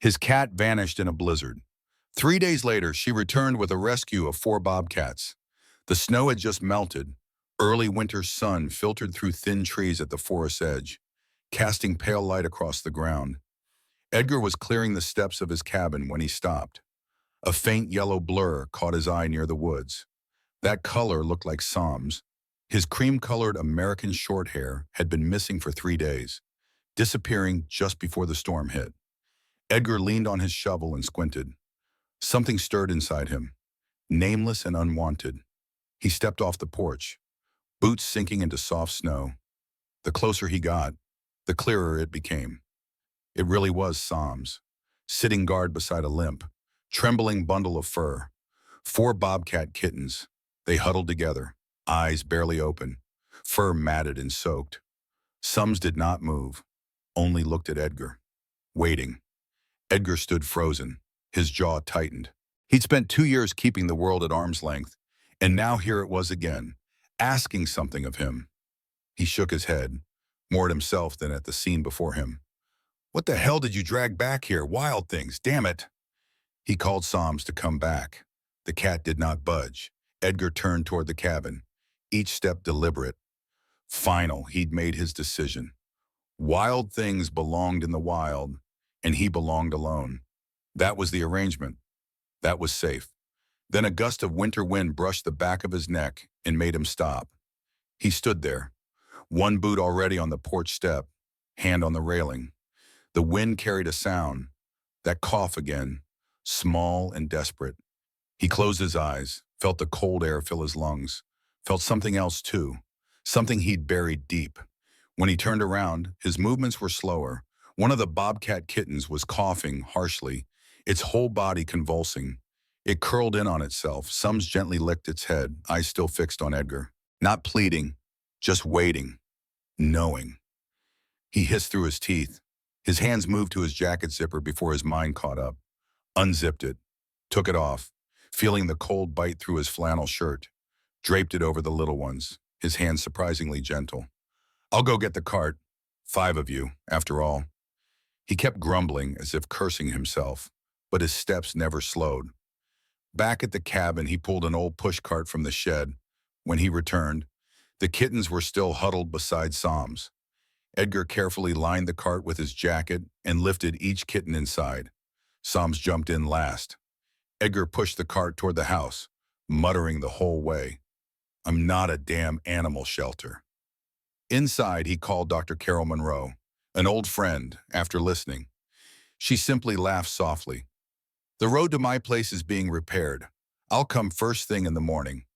His cat vanished in a blizzard. 3 days later, she returned with a rescue of 4 bobcats. The snow had just melted. Early winter sun filtered through thin trees at the forest's edge, casting pale light across the ground. Edgar was clearing the steps of his cabin when he stopped. A faint yellow blur caught his eye near the woods. That color looked like Sam's. His cream-colored American short hair had been missing for 3 days, disappearing just before the storm hit. Edgar leaned on his shovel and squinted. Something stirred inside him, nameless and unwanted. He stepped off the porch, boots sinking into soft snow. The closer he got, the clearer it became. It really was Sam's, sitting guard beside a limp, trembling bundle of fur. 4 bobcat kittens. They huddled together, eyes barely open, fur matted and soaked. Sams did not move, only looked at Edgar, waiting. Edgar stood frozen, his jaw tightened. He'd spent 2 years keeping the world at arm's length, and now here it was again, asking something of him. He shook his head, more at himself than at the scene before him. "What the hell did you drag back here? Wild things, damn it!" He called Sams to come back. The cat did not budge. Edgar turned toward the cabin, each step deliberate. Final, he'd made his decision. Wild things belonged in the wild, and he belonged alone. That was the arrangement. That was safe. Then a gust of winter wind brushed the back of his neck and made him stop. He stood there, one boot already on the porch step, hand on the railing. The wind carried a sound, that cough again, small and desperate. He closed his eyes, felt the cold air fill his lungs, felt something else too, something he'd buried deep. When he turned around, his movements were slower. One of the bobcat kittens was coughing harshly, its whole body convulsing. It curled in on itself. Sams gently licked its head, eyes still fixed on Edgar. Not pleading, just waiting, knowing. He hissed through his teeth. His hands moved to his jacket zipper before his mind caught up. Unzipped it, took it off, feeling the cold bite through his flannel shirt. Draped it over the little ones, his hands surprisingly gentle. "I'll go get the cart. 5 of you, after all." He kept grumbling as if cursing himself, but his steps never slowed. Back at the cabin, he pulled an old pushcart from the shed. When he returned, the kittens were still huddled beside Sams. Edgar carefully lined the cart with his jacket and lifted each kitten inside. Sams jumped in last. Edgar pushed the cart toward the house, muttering the whole way, "I'm not a damn animal shelter." Inside, he called Dr. Carol Monroe, an old friend, after listening. She simply laughed softly. "The road to my place is being repaired. I'll come first thing in the morning.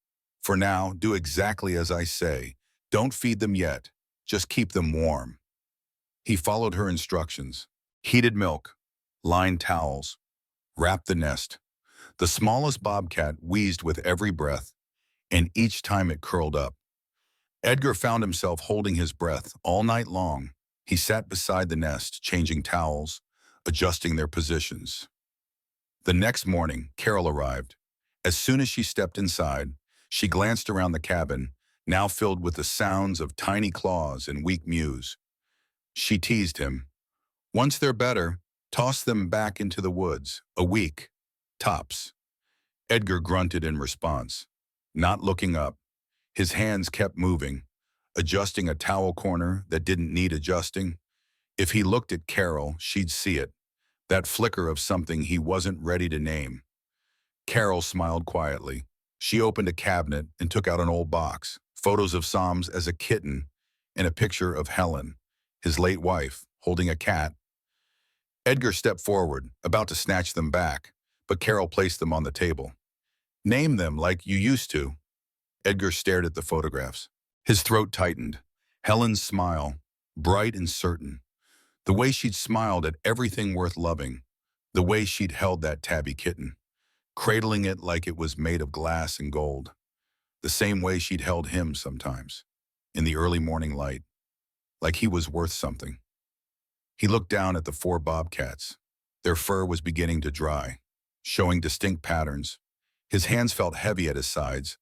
For now, do exactly as I say. Don't feed them yet. Just keep them warm." He followed her instructions. Heated milk, lined towels, wrapped the nest. The smallest bobcat wheezed with every breath, and each time it curled up. Edgar found himself holding his breath all night long. He sat beside the nest, changing towels, adjusting their positions. The next morning, Carol arrived. As soon as she stepped inside, she glanced around the cabin, now filled with the sounds of tiny claws and weak mews. She teased him. "Once they're better, toss them back into the woods. A week, tops." Edgar grunted in response, not looking up. His hands kept moving, adjusting a towel corner that didn't need adjusting. If he looked at Carol, she'd see it, that flicker of something he wasn't ready to name. Carol smiled quietly. She opened a cabinet and took out an old box, photos of Sams as a kitten, and a picture of Helen, his late wife, holding a cat. Edgar stepped forward, about to snatch them back, but Carol placed them on the table. "Name them like you used to." Edgar stared at the photographs. His throat tightened. Helen's smile, bright and certain. The way she'd smiled at everything worth loving. The way she'd held that tabby kitten, cradling it like it was made of glass and gold. The same way she'd held him sometimes, in the early morning light, like he was worth something. He looked down at the 4 bobcats. Their fur was beginning to dry, showing distinct patterns. His hands felt heavy at his sides.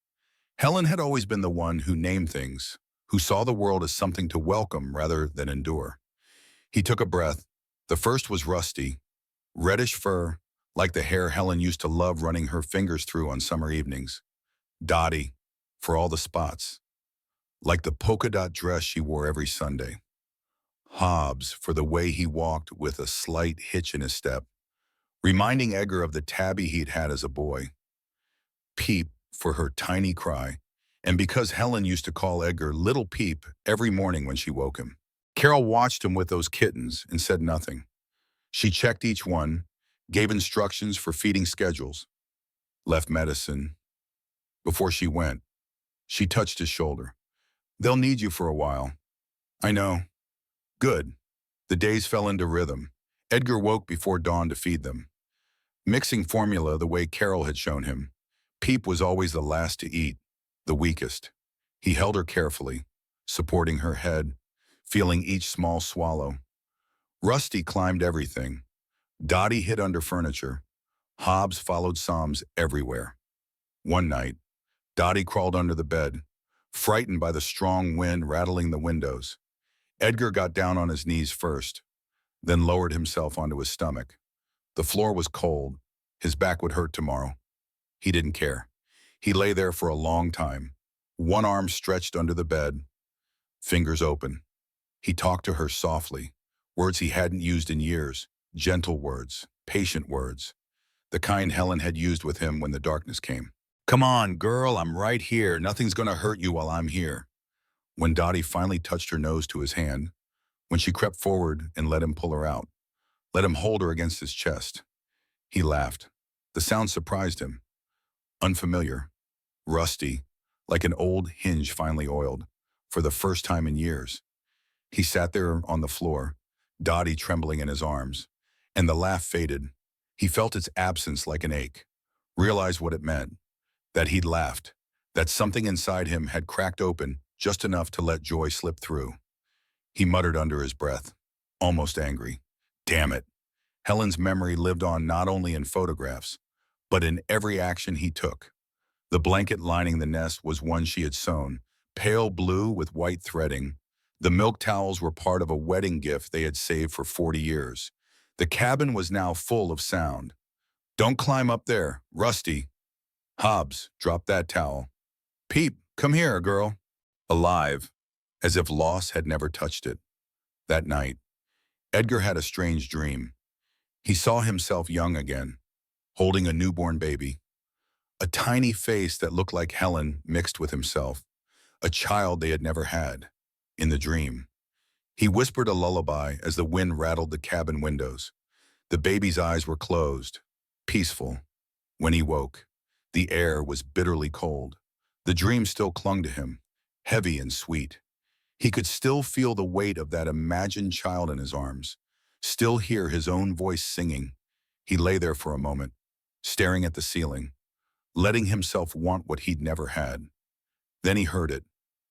Helen had always been the one who named things, who saw the world as something to welcome rather than endure. He took a breath. The first was Rusty, reddish fur, like the hair Helen used to love running her fingers through on summer evenings. Dottie, for all the spots, like the polka dot dress she wore every Sunday. Hobbs, for the way he walked with a slight hitch in his step, reminding Edgar of the tabby he'd had as a boy. Peep, for her tiny cry, and because Helen used to call Edgar Little Peep every morning when she woke him. Carol watched him with those kittens and said nothing. She checked each one, gave instructions for feeding schedules, left medicine. Before she went, she touched his shoulder. They'll need you for a while. I know. Good. The days fell into rhythm. Edgar woke before dawn to feed them, mixing formula the way Carol had shown him. Peep was always the last to eat, the weakest. He held her carefully, supporting her head, feeling each small swallow. Rusty climbed everything. Dottie hid under furniture. Hobbs followed Psalms everywhere. One night, Dottie crawled under the bed, frightened by the strong wind rattling the windows. Edgar got down on his knees first, then lowered himself onto his stomach. The floor was cold. His back would hurt tomorrow. He didn't care. He lay there for a long time, one arm stretched under the bed, fingers open. He talked to her softly, words he hadn't used in years, gentle words, patient words, the kind Helen had used with him when the darkness came. Come on, girl, I'm right here. Nothing's gonna hurt you while I'm here. When Dottie finally touched her nose to his hand, when she crept forward and let him pull her out, let him hold her against his chest, he laughed. The sound surprised him. Unfamiliar, rusty, like an old hinge finally oiled, for the first time in years. He sat there on the floor, Dottie trembling in his arms, and the laugh faded. He felt its absence like an ache, realized what it meant, that he'd laughed, that something inside him had cracked open just enough to let joy slip through. He muttered under his breath, almost angry. Damn it. Helen's memory lived on not only in photographs, but in every action he took. The blanket lining the nest was one she had sewn, pale blue with white threading. The milk towels were part of a wedding gift they had saved for 40 years. The cabin was now full of sound. Don't climb up there, Rusty. Hobbs, drop that towel. Peep, come here, girl. Alive, as if loss had never touched it. That night, Edgar had a strange dream. He saw himself young again, holding a newborn baby. A tiny face that looked like Helen mixed with himself, a child they had never had. In the dream, he whispered a lullaby as the wind rattled the cabin windows. The baby's eyes were closed, peaceful. When he woke, the air was bitterly cold. The dream still clung to him, heavy and sweet. He could still feel the weight of that imagined child in his arms, still hear his own voice singing. He lay there for a moment, staring at the ceiling, letting himself want what he'd never had. Then he heard it,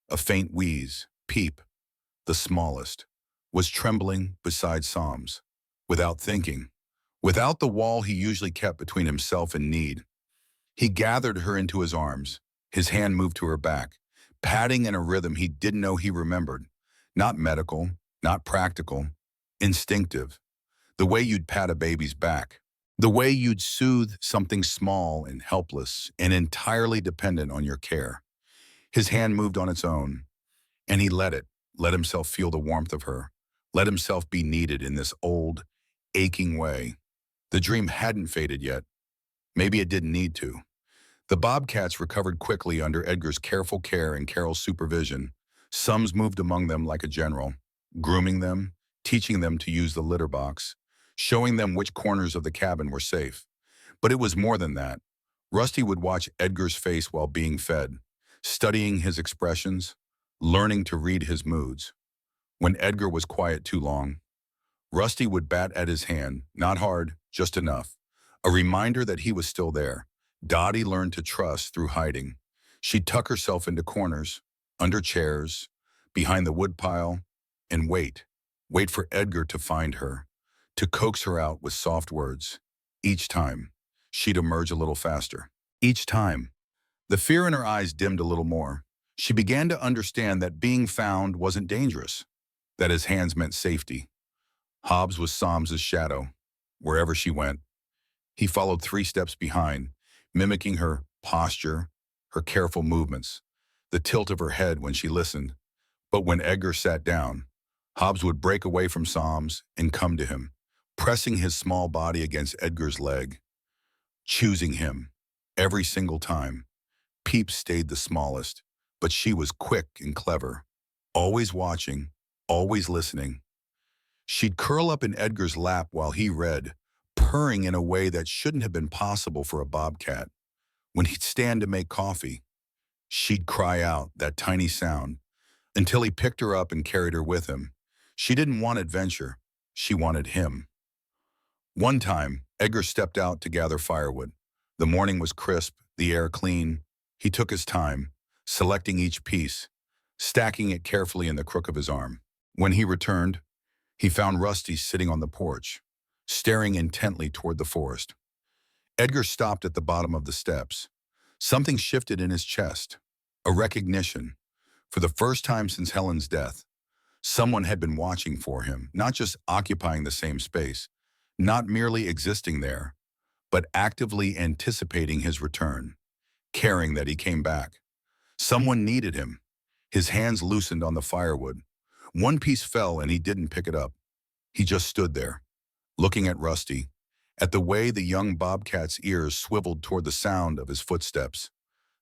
a faint wheeze. Peep, the smallest, was trembling beside Psalms. Without thinking, without the wall he usually kept between himself and need, he gathered her into his arms. His hand moved to her back, patting in a rhythm he didn't know he remembered. Not medical, not practical, instinctive. The way you'd pat a baby's back. The way you'd soothe something small and helpless and entirely dependent on your care. His hand moved on its own, and he let himself feel the warmth of her, let himself be needed in this old, aching way. The dream hadn't faded yet. Maybe it didn't need to. The Bobcats recovered quickly under Edgar's careful care and Carol's supervision. Sums moved among them like a general, grooming them, teaching them to use the litter box, showing them which corners of the cabin were safe. But it was more than that. Rusty would watch Edgar's face while being fed, studying his expressions, learning to read his moods. When Edgar was quiet too long, Rusty would bat at his hand, not hard, just enough. A reminder that he was still there. Dottie learned to trust through hiding. She'd tuck herself into corners, under chairs, behind the woodpile, and wait for Edgar to find her, to coax her out with soft words. Each time, she'd emerge a little faster. Each time, the fear in her eyes dimmed a little more. She began to understand that being found wasn't dangerous, that his hands meant safety. Hobbs was Psalms' shadow, wherever she went. He followed 3 steps behind, mimicking her posture, her careful movements, the tilt of her head when she listened. But when Edgar sat down, Hobbs would break away from Psalms and come to him, pressing his small body against Edgar's leg, choosing him every single time. Peep stayed the smallest, but she was quick and clever, always watching, always listening. She'd curl up in Edgar's lap while he read, purring in a way that shouldn't have been possible for a bobcat. When he'd stand to make coffee, she'd cry out that tiny sound until he picked her up and carried her with him. She didn't want adventure. She wanted him. One time, Edgar stepped out to gather firewood. The morning was crisp, the air clean. He took his time, selecting each piece, stacking it carefully in the crook of his arm. When he returned, he found Rusty sitting on the porch, staring intently toward the forest. Edgar stopped at the bottom of the steps. Something shifted in his chest, a recognition. For the first time since Helen's death, someone had been watching for him, not just occupying the same space, not merely existing there, but actively anticipating his return, caring that he came back. Someone needed him. His hands loosened on the firewood. One piece fell and he didn't pick it up. He just stood there, looking at Rusty, at the way the young bobcat's ears swiveled toward the sound of his footsteps,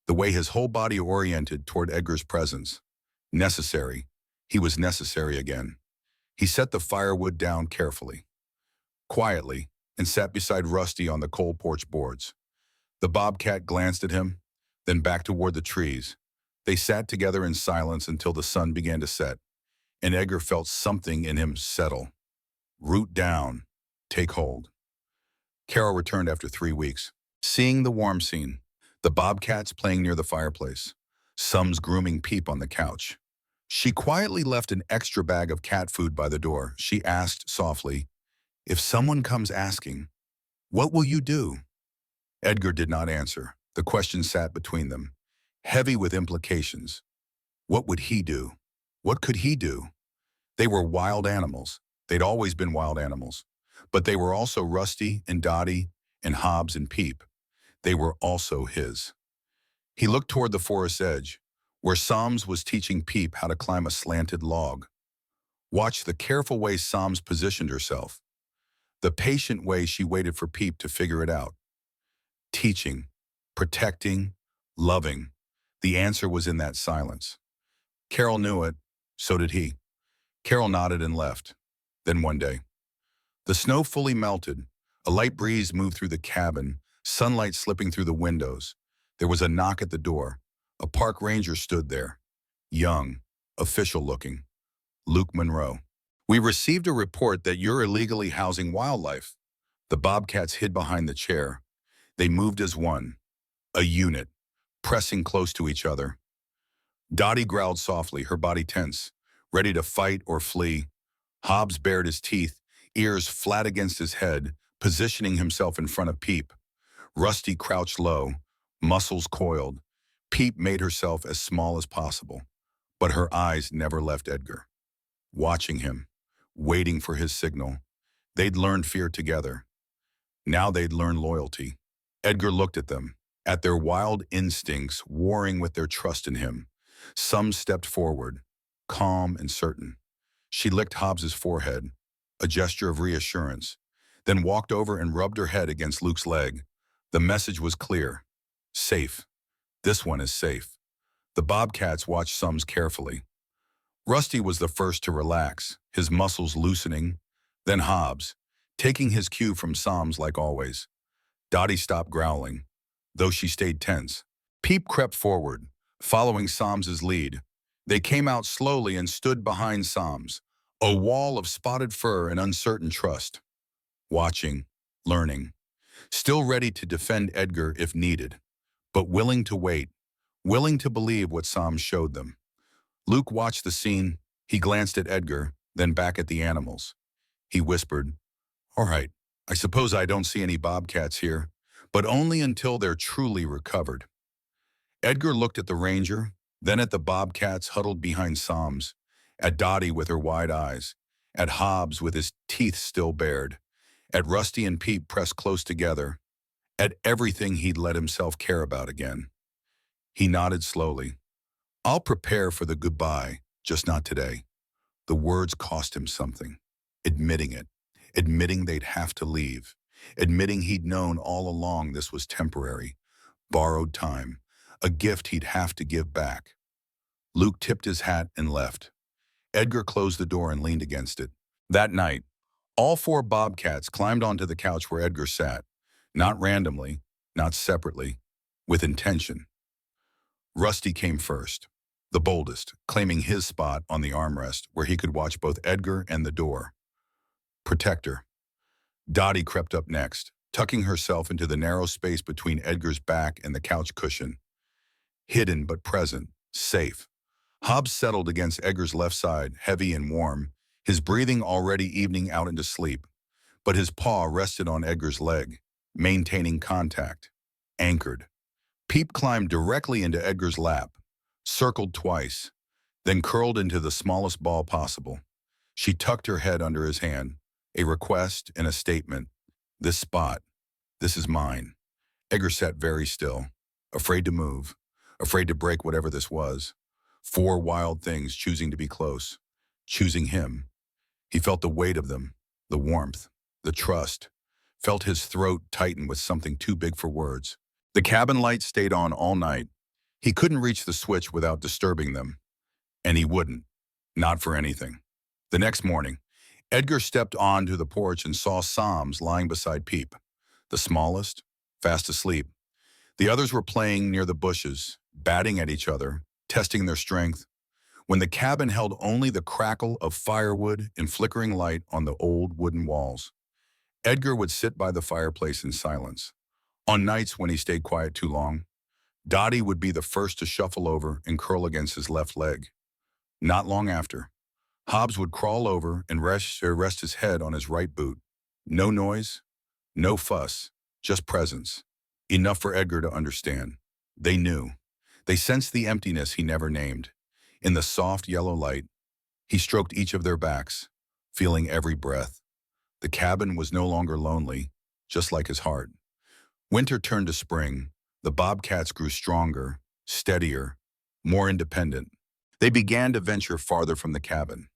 the way his whole body oriented toward Edgar's presence. Necessary. He was necessary again. He set the firewood down carefully, quietly, and sat beside Rusty on the cold porch boards. The bobcat glanced at him, then back toward the trees. They sat together in silence until the sun began to set, and Edgar felt something in him settle, root down, take hold. Carol returned after 3 weeks, seeing the warm scene, the bobcats playing near the fireplace, Sums grooming Peep on the couch. She quietly left an extra bag of cat food by the door. She asked softly, "If someone comes asking, what will you do?" Edgar did not answer. The question sat between them, heavy with implications. What would he do? What could he do? They were wild animals. They'd always been wild animals. But they were also Rusty and Dottie and Hobbs and Peep. They were also his. He looked toward the forest's edge, where Psalms was teaching Peep how to climb a slanted log. Watch the careful way Psalms positioned herself, the patient way she waited for Peep to figure it out. Teaching, protecting, loving. The answer was in that silence. Carol knew it, so did he. Carol nodded and left. Then one day, the snow fully melted. A light breeze moved through the cabin, sunlight slipping through the windows. There was a knock at the door. A park ranger stood there, young, official-looking. Luke Monroe. "We received a report that you're illegally housing wildlife." The bobcats hid behind the chair. They moved as one, a unit, pressing close to each other. Dottie growled softly, her body tense, ready to fight or flee. Hobbs bared his teeth, ears flat against his head, positioning himself in front of Peep. Rusty crouched low, muscles coiled. Peep made herself as small as possible, but her eyes never left Edgar. Watching him, waiting for his signal. They'd learned fear together. Now they'd learn loyalty. Edgar looked at them, at their wild instincts warring with their trust in him. Some stepped forward, calm and certain. She licked Hobbs's forehead, a gesture of reassurance, then walked over and rubbed her head against Luke's leg. The message was clear. Safe. This one is safe. The bobcats watched Sums carefully. Rusty was the first to relax, his muscles loosening. Then Hobbs, taking his cue from Sums like always. Dottie stopped growling, though she stayed tense. Peep crept forward, following Sums's lead. They came out slowly and stood behind Sums, a wall of spotted fur and uncertain trust. Watching, learning, still ready to defend Edgar if needed, but willing to wait, willing to believe what Sums showed them. Luke watched the scene. He glanced at Edgar, then back at the animals. He whispered, "All right, I suppose I don't see any bobcats here, but only until they're truly recovered." Edgar looked at the ranger, then at the bobcats huddled behind Sums, at Dottie with her wide eyes, at Hobbs with his teeth still bared. At Rusty and Pete pressed close together, at everything he'd let himself care about again. He nodded slowly. I'll prepare for the goodbye, just not today. The words cost him something. Admitting it. Admitting they'd have to leave. Admitting he'd known all along this was temporary. Borrowed time. A gift he'd have to give back. Luke tipped his hat and left. Edgar closed the door and leaned against it. That night, all four bobcats climbed onto the couch where Edgar sat. Not randomly, not separately, with intention. Rusty came first, the boldest, claiming his spot on the armrest where he could watch both Edgar and the door. Protector. Dottie crept up next, tucking herself into the narrow space between Edgar's back and the couch cushion. Hidden but present, safe. Hobbs settled against Edgar's left side, heavy and warm, his breathing already evening out into sleep. But his paw rested on Edgar's leg, maintaining contact. Anchored. Peep climbed directly into Edgar's lap, circled twice, then curled into the smallest ball possible. She tucked her head under his hand, a request and a statement. This spot, this is mine. Edgar sat very still, afraid to move, afraid to break whatever this was. Four wild things choosing to be close, choosing him. He felt the weight of them, the warmth, the trust, felt his throat tighten with something too big for words. The cabin lights stayed on all night. He couldn't reach the switch without disturbing them. And he wouldn't. Not for anything. The next morning, Edgar stepped onto the porch and saw Psalms lying beside Peep, the smallest, fast asleep. The others were playing near the bushes, batting at each other, testing their strength. When the cabin held only the crackle of firewood and flickering light on the old wooden walls, Edgar would sit by the fireplace in silence. On nights when he stayed quiet too long, Dottie would be the first to shuffle over and curl against his left leg. Not long after, Hobbs would crawl over and rest his head on his right boot. No noise, no fuss, just presence. Enough for Edgar to understand. They knew. They sensed the emptiness he never named. In the soft yellow light, he stroked each of their backs, feeling every breath. The cabin was no longer lonely, just like his heart. Winter turned to spring. The bobcats grew stronger, steadier, more independent. They began to venture farther from the cabin,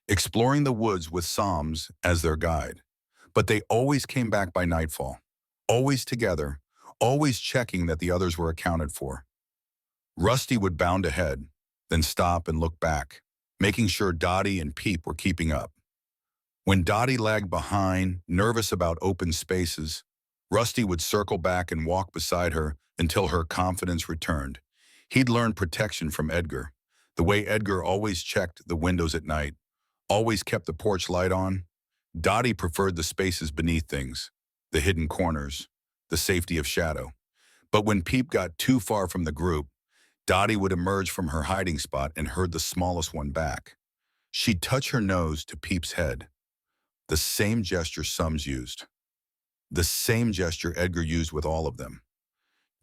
exploring the woods with Psalms as their guide. But they always came back by nightfall, always together, always checking that the others were accounted for. Rusty would bound ahead, then stop and look back, making sure Dottie and Peep were keeping up. When Dottie lagged behind, nervous about open spaces, Rusty would circle back and walk beside her until her confidence returned. He'd learned protection from Edgar, the way Edgar always checked the windows at night, always kept the porch light on. Dottie preferred the spaces beneath things, the hidden corners, the safety of shadow. But when Peep got too far from the group, Dottie would emerge from her hiding spot and herd the smallest one back. She'd touch her nose to Peep's head. The same gesture Sums used. The same gesture Edgar used with all of them.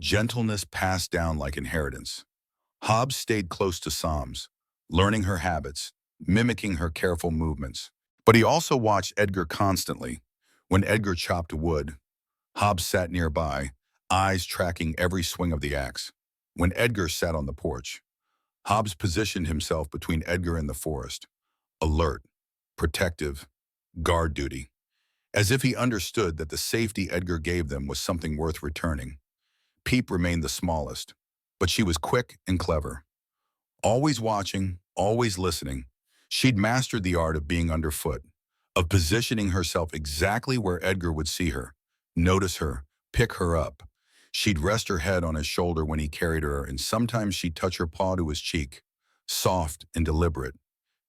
Gentleness passed down like inheritance. Hobbs stayed close to Psalms, learning her habits, mimicking her careful movements. But he also watched Edgar constantly. When Edgar chopped wood, Hobbs sat nearby, eyes tracking every swing of the axe. When Edgar sat on the porch, Hobbs positioned himself between Edgar and the forest, alert, protective, guard duty, as if he understood that the safety Edgar gave them was something worth returning. Peep remained the smallest, but she was quick and clever. Always watching, always listening, she'd mastered the art of being underfoot, of positioning herself exactly where Edgar would see her, notice her, pick her up. She'd rest her head on his shoulder when he carried her, and sometimes she'd touch her paw to his cheek, soft and deliberate,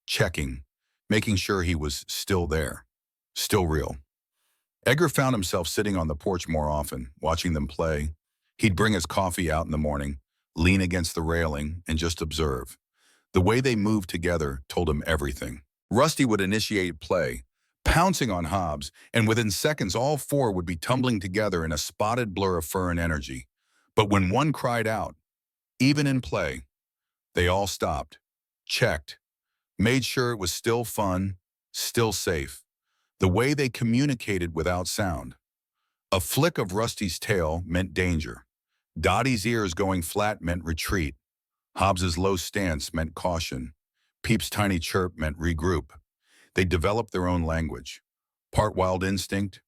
checking, making sure he was still there, still real. Edgar found himself sitting on the porch more often, watching them play. He'd bring his coffee out in the morning, lean against the railing, and just observe. The way they moved together told him everything. Rusty would initiate play, pouncing on Hobbs, and within seconds all four would be tumbling together in a spotted blur of fur and energy. But when one cried out, even in play, they all stopped, checked, made sure it was still fun, still safe. The way they communicated without sound. A flick of Rusty's tail meant danger. Dottie's ears going flat meant retreat. Hobbs's low stance meant caution. Peep's tiny chirp meant regroup. They developed their own language. Part wild instinct,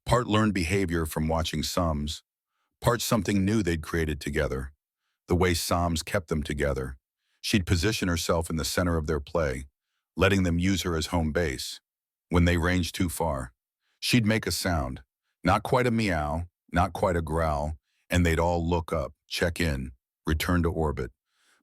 part learned behavior from watching Sums, part something new they'd created together. The way Sams kept them together. She'd position herself in the center of their play, letting them use her as home base. When they ranged too far, she'd make a sound, not quite a meow, not quite a growl, and they'd all look up, check in, return to orbit.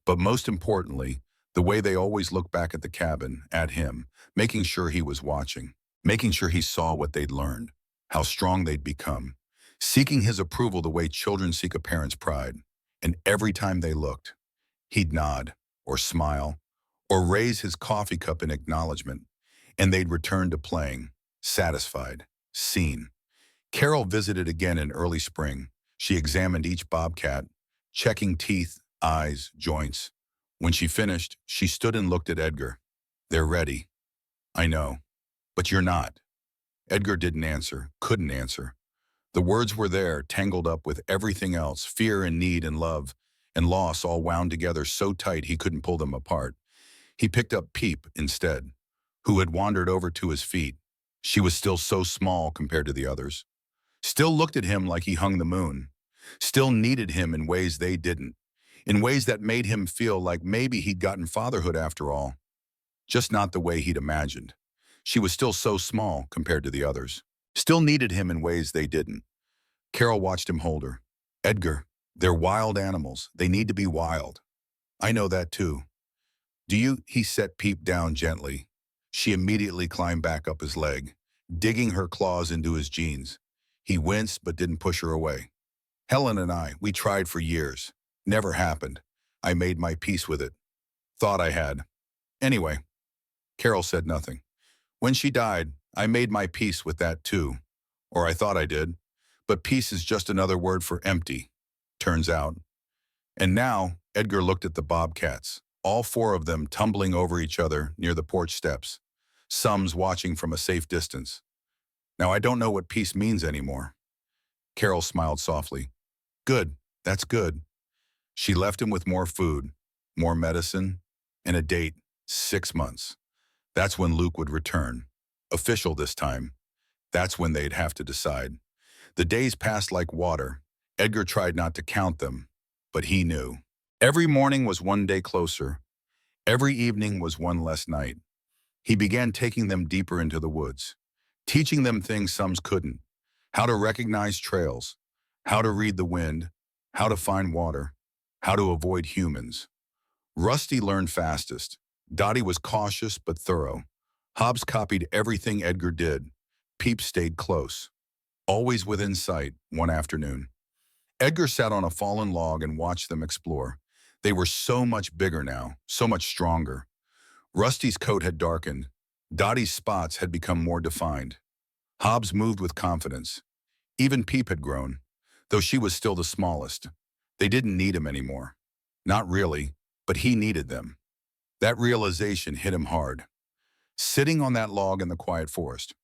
But most importantly, the way they always looked back at the cabin, at him, making sure he was watching, making sure he saw what they'd learned, how strong they'd become, seeking his approval the way children seek a parent's pride. And every time they looked, he'd nod, or smile, or raise his coffee cup in acknowledgement, and they'd return to playing, satisfied, seen. Carol visited again in early spring. She examined each bobcat, checking teeth, eyes, joints. When she finished, she stood and looked at Edgar. "They're ready." "I know, but you're not." Edgar didn't answer, couldn't answer. The words were there, tangled up with everything else, fear and need and love and loss all wound together so tight he couldn't pull them apart. He picked up Peep instead, who had wandered over to his feet. She was still so small compared to the others. Still looked at him like he hung the moon. Still needed him in ways they didn't. In ways that made him feel like maybe he'd gotten fatherhood after all. Just not the way he'd imagined. She was still so small compared to the others. Still needed him in ways they didn't. Carol watched him hold her. "Edgar, they're wild animals. They need to be wild." "I know that too." "Do you?" He set Peep down gently. She immediately climbed back up his leg, digging her claws into his jeans. He winced but didn't push her away. "Helen and I, we tried for years. Never happened. I made my peace with it. Thought I had. Anyway." Carol said nothing. "When she died, I made my peace with that too. Or I thought I did. But peace is just another word for empty, turns out." And now, Edgar looked at the bobcats, all four of them tumbling over each other near the porch steps, Sums watching from a safe distance. "Now I don't know what peace means anymore." Carol smiled softly. "Good, that's good." She left him with more food, more medicine, and a date, 6 months. That's when Luke would return. Official this time. That's when they'd have to decide. The days passed like water. Edgar tried not to count them, but he knew. Every morning was one day closer. Every evening was one less night. He began taking them deeper into the woods, teaching them things Sums couldn't. How to recognize trails, how to read the wind, how to find water, how to avoid humans. Rusty learned fastest. Dottie was cautious but thorough. Hobbs copied everything Edgar did. Peep stayed close, always within sight. One afternoon, Edgar sat on a fallen log and watched them explore. They were so much bigger now, so much stronger. Rusty's coat had darkened. Dottie's spots had become more defined. Hobbs moved with confidence. Even Peep had grown, though she was still the smallest. They didn't need him anymore. Not really, but he needed them. That realization hit him hard. Sitting on that log in the quiet forest,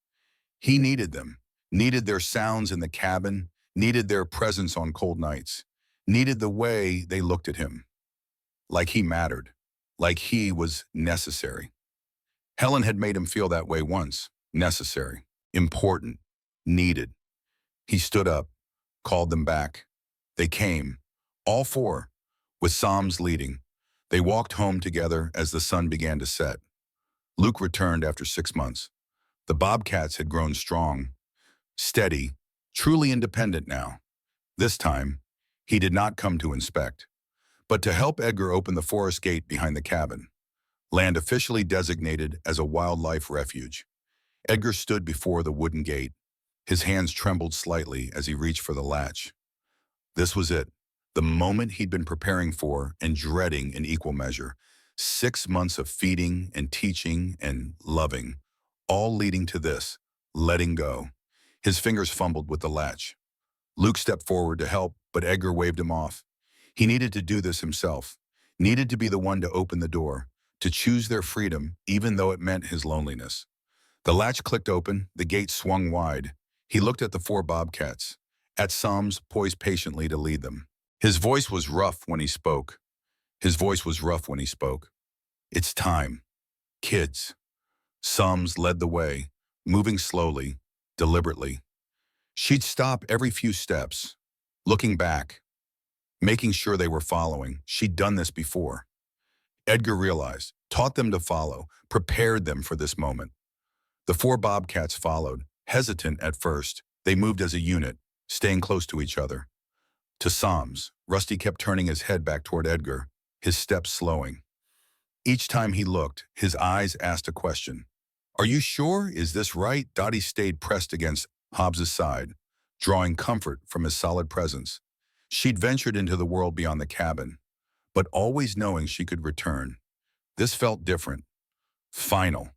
he needed them, needed their sounds in the cabin, needed their presence on cold nights, needed the way they looked at him. Like he mattered, like he was necessary. Helen had made him feel that way once. Necessary, important, needed. He stood up, called them back. They came, all four, with Sams leading. They walked home together as the sun began to set. Luke returned after 6 months. The bobcats had grown strong, steady, truly independent now. This time, he did not come to inspect, but to help Edgar open the forest gate behind the cabin, land officially designated as a wildlife refuge. Edgar stood before the wooden gate. His hands trembled slightly as he reached for the latch. This was it, the moment he'd been preparing for and dreading in equal measure. 6 months of feeding and teaching and loving, all leading to this, letting go. His fingers fumbled with the latch. Luke stepped forward to help, but Edgar waved him off. He needed to do this himself, needed to be the one to open the door, to choose their freedom, even though it meant his loneliness. The latch clicked open, the gate swung wide. He looked at the four bobcats, at Psalms poised patiently to lead them. His voice was rough when he spoke. His voice was rough when he spoke. It's time. Kids. Psalms led the way, moving slowly, deliberately. She'd stop every few steps, looking back, making sure they were following. She'd done this before. Edgar realized, taught them to follow, prepared them for this moment. The four bobcats followed, hesitant at first. They moved as a unit, staying close to each other. To Psalms, Rusty kept turning his head back toward Edgar, his steps slowing. Each time he looked, his eyes asked a question. Are you sure? Is this right? Dottie stayed pressed against Hobbs's side, drawing comfort from his solid presence. She'd ventured into the world beyond the cabin, but always knowing she could return. This felt different. Final.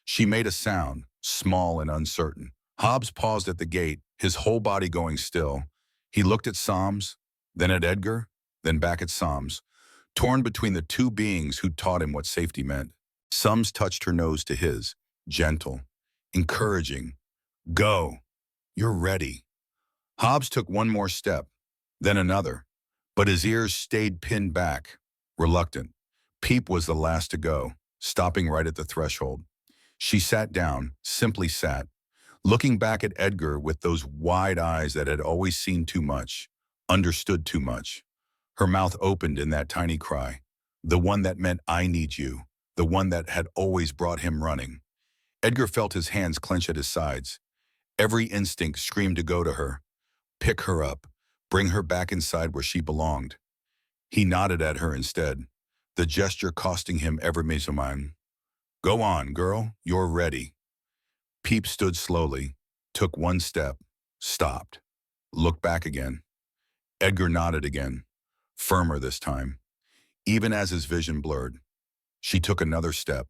She made a sound, small and uncertain. Hobbs paused at the gate, his whole body going still. He looked at Psalms, then at Edgar, then back at Psalms, torn between the two beings who taught him what safety meant. Psalms touched her nose to his, gentle, encouraging. Go. You're ready. Hobbs took one more step, then another, but his ears stayed pinned back, reluctant. Peep was the last to go, stopping right at the threshold. She sat down, simply sat, looking back at Edgar with those wide eyes that had always seen too much, understood too much. Her mouth opened in that tiny cry, the one that meant I need you, the one that had always brought him running. Edgar felt his hands clench at his sides. Every instinct screamed to go to her, pick her up, bring her back inside where she belonged. He nodded at her instead, the gesture costing him every mind. Go on, girl, you're ready. Peep stood slowly, took one step, stopped, looked back again. Edgar nodded again, firmer this time, even as his vision blurred. She took another step,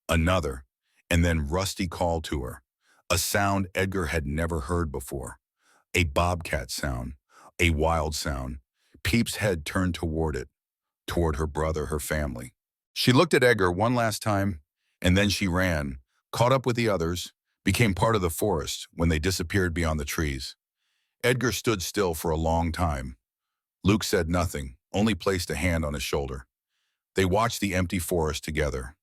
another, and then Rusty called to her, a sound Edgar had never heard before, a bobcat sound, a wild sound. Peep's head turned toward it, toward her brother, her family. She looked at Edgar one last time, and then she ran, caught up with the others, became part of the forest when they disappeared beyond the trees. Edgar stood still for a long time. Luke said nothing, only placed a hand on his shoulder. They watched the empty forest together.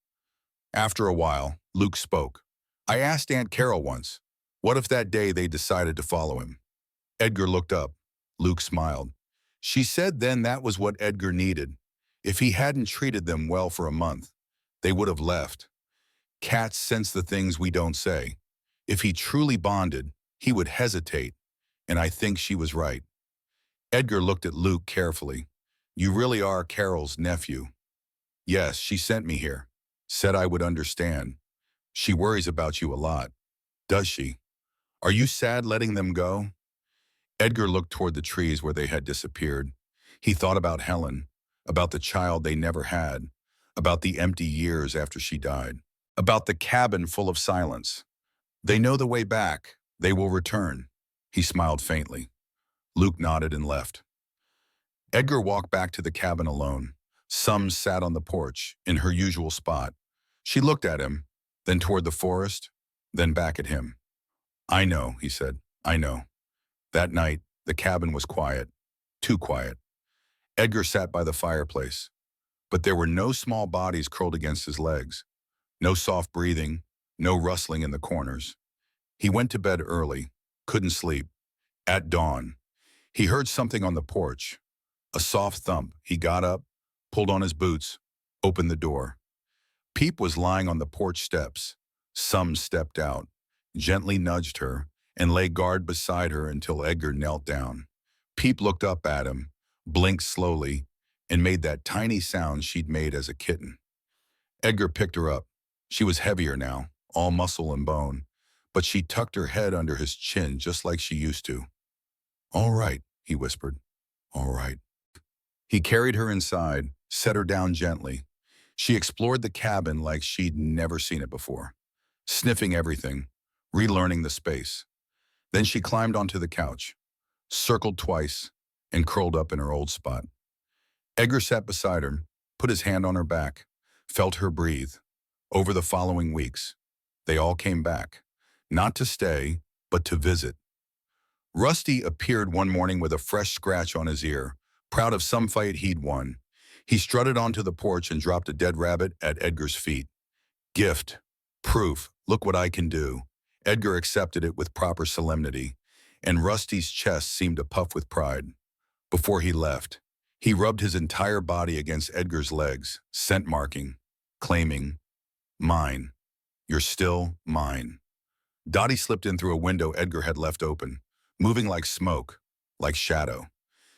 After a while, Luke spoke. I asked Aunt Carol once, what if that day they decided to follow him? Edgar looked up. Luke smiled. She said then that was what Edgar needed. If he hadn't treated them well for a month, they would have left. Cats sense the things we don't say. If he truly bonded, he would hesitate, and I think she was right. Edgar looked at Luke carefully. You really are Carol's nephew. Yes, she sent me here. Said I would understand. She worries about you a lot. Does she? Are you sad letting them go? Edgar looked toward the trees where they had disappeared. He thought about Helen, about the child they never had, about the empty years after she died, about the cabin full of silence. They know the way back. They will return. He smiled faintly. Luke nodded and left. Edgar walked back to the cabin alone. Sums sat on the porch, in her usual spot. She looked at him, then toward the forest, then back at him. I know, he said, I know. That night, the cabin was quiet, too quiet. Edgar sat by the fireplace, but there were no small bodies curled against his legs, no soft breathing, no rustling in the corners. He went to bed early, couldn't sleep. At dawn, he heard something on the porch, a soft thump. He got up, pulled on his boots, opened the door. Peep was lying on the porch steps. Sums stepped out, gently nudged her, and lay guard beside her until Edgar knelt down. Peep looked up at him, blinked slowly, and made that tiny sound she'd made as a kitten. Edgar picked her up. She was heavier now, all muscle and bone, but she tucked her head under his chin just like she used to. All right, he whispered. All right. He carried her inside, set her down gently. She explored the cabin like she'd never seen it before, sniffing everything, relearning the space. Then she climbed onto the couch, circled twice, and curled up in her old spot. Edgar sat beside her, put his hand on her back, felt her breathe. Over the following weeks, They all came back, not to stay, but to visit. Rusty appeared one morning with a fresh scratch on his ear, proud of some fight he'd won. He strutted onto the porch and dropped a dead rabbit at Edgar's feet. Gift. Proof. Look what I can do. Edgar accepted it with proper solemnity, and Rusty's chest seemed to puff with pride. Before he left, he rubbed his entire body against Edgar's legs, scent marking, claiming, "Mine. You're still mine." Dottie slipped in through a window Edgar had left open, moving like smoke, like shadow.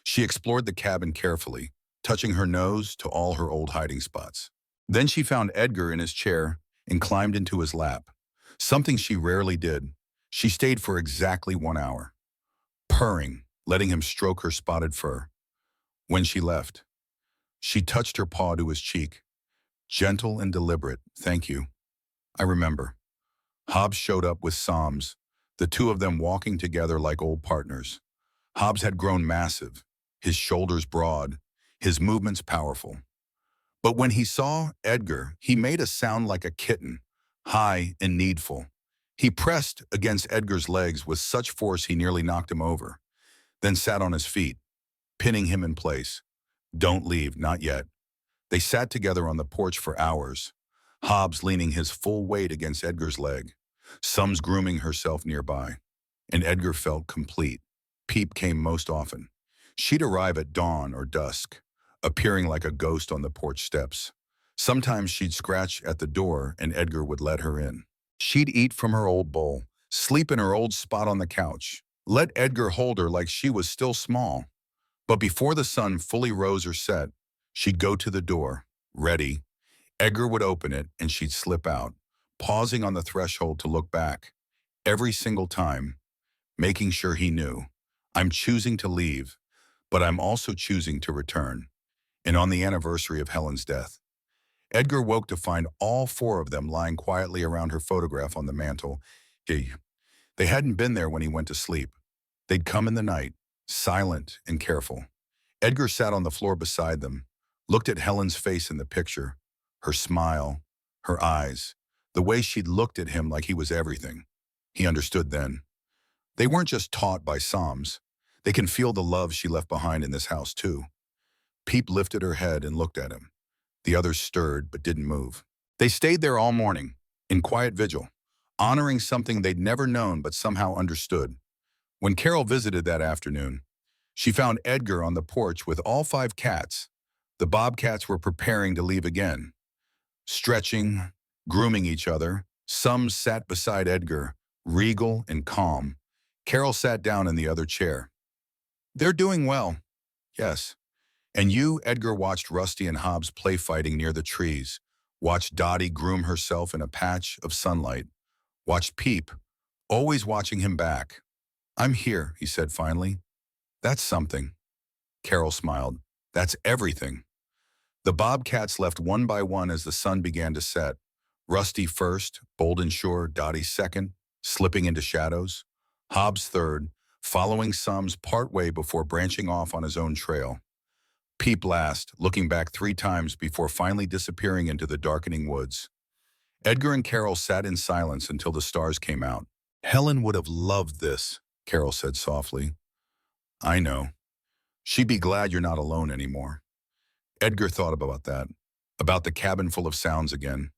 She explored the cabin carefully, touching her nose to all her old hiding spots. Then she found Edgar in his chair and climbed into his lap, something she rarely did. She stayed for exactly 1 hour, purring, letting him stroke her spotted fur. When she left, she touched her paw to his cheek, gentle and deliberate. "Thank you. I remember." Hobbs showed up with Psalms, the two of them walking together like old partners. Hobbs had grown massive, his shoulders broad, his movements powerful. But when he saw Edgar, he made a sound like a kitten, high and needful. He pressed against Edgar's legs with such force he nearly knocked him over, then sat on his feet, pinning him in place. "Don't leave, not yet." They sat together on the porch for hours, Hobbs leaning his full weight against Edgar's leg, Sums grooming herself nearby, and Edgar felt complete. Peep came most often. She'd arrive at dawn or dusk, appearing like a ghost on the porch steps. Sometimes she'd scratch at the door and Edgar would let her in. She'd eat from her old bowl, sleep in her old spot on the couch, let Edgar hold her like she was still small. But before the sun fully rose or set, she'd go to the door, ready. Edgar would open it and she'd slip out, pausing on the threshold to look back. Every single time, making sure he knew, "I'm choosing to leave, but I'm also choosing to return." And on the anniversary of Helen's death, Edgar woke to find all four of them lying quietly around her photograph on the mantel. They hadn't been there when he went to sleep. They'd come in the night, silent and careful. Edgar sat on the floor beside them, looked at Helen's face in the picture, her smile, her eyes, the way she'd looked at him like he was everything. He understood then. They weren't just taught by Psalms. They can feel the love she left behind in this house too. Peep lifted her head and looked at him. The others stirred but didn't move. They stayed there all morning, in quiet vigil, honoring something they'd never known but somehow understood. When Carol visited that afternoon, she found Edgar on the porch with all 5 cats. The Bobcats were preparing to leave again. Stretching, grooming each other, Sums sat beside Edgar, regal and calm. Carol sat down in the other chair. "They're doing well." "Yes." "And you," Edgar watched Rusty and Hobbs play fighting near the trees, watched Dottie groom herself in a patch of sunlight, watched Peep, always watching him back. "I'm here," he said finally. "That's something." Carol smiled. "That's everything." The Bobcats left one by one as the sun began to set. Rusty first, bold and sure, Dottie second, slipping into shadows. Hobbs third, following Sums partway before branching off on his own trail. Peep last, looking back 3 times before finally disappearing into the darkening woods. Edgar and Carol sat in silence until the stars came out. "Helen would have loved this," Carol said softly. "I know. She'd be glad you're not alone anymore." Edgar thought about that, about the cabin full of sounds again,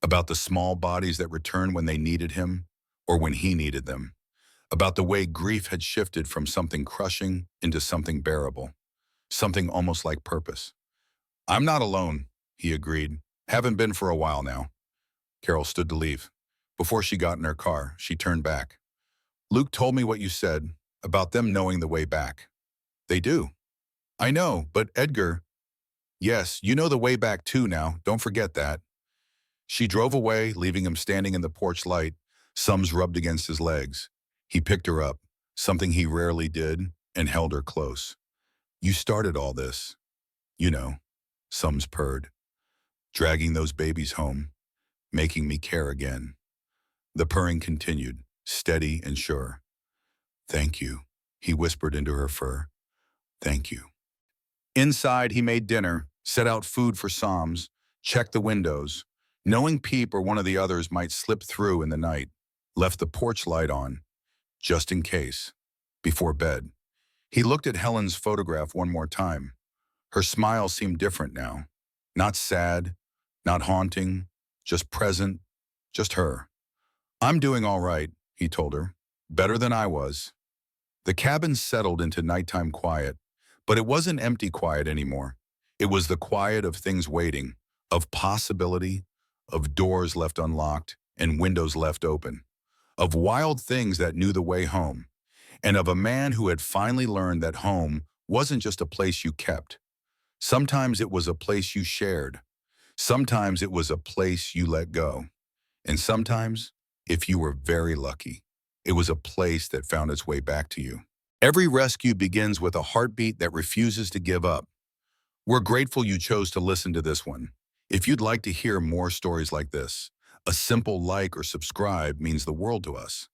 about the small bodies that returned when they needed him, or when he needed them, about the way grief had shifted from something crushing into something bearable, something almost like purpose. "I'm not alone," he agreed. "Haven't been for a while now." Carol stood to leave. Before she got in her car, she turned back. "Luke told me what you said, about them knowing the way back." "They do." "I know, but Edgar—" "Yes, you know the way back too now, don't forget that." She drove away, leaving him standing in the porch light, Sums rubbed against his legs. He picked her up, something he rarely did, and held her close. "You started all this. You know," Sums purred, "dragging those babies home, making me care again." The purring continued, steady and sure. "Thank you," he whispered into her fur. "Thank you." Inside, he made dinner, set out food for Psalms, checked the windows, knowing Peep or one of the others might slip through in the night, left the porch light on, just in case. Before bed, he looked at Helen's photograph one more time. Her smile seemed different now. Not sad, not haunting, just present, just her. "I'm doing all right," he told her. "Better than I was." The cabin settled into nighttime quiet, but it wasn't empty quiet anymore. It was the quiet of things waiting, of possibility, of doors left unlocked and windows left open, of wild things that knew the way home, and of a man who had finally learned that home wasn't just a place you kept. Sometimes it was a place you shared. Sometimes it was a place you let go. And sometimes, if you were very lucky, it was a place that found its way back to you. Every rescue begins with a heartbeat that refuses to give up. We're grateful you chose to listen to this one. If you'd like to hear more stories like this, a simple like or subscribe means the world to us.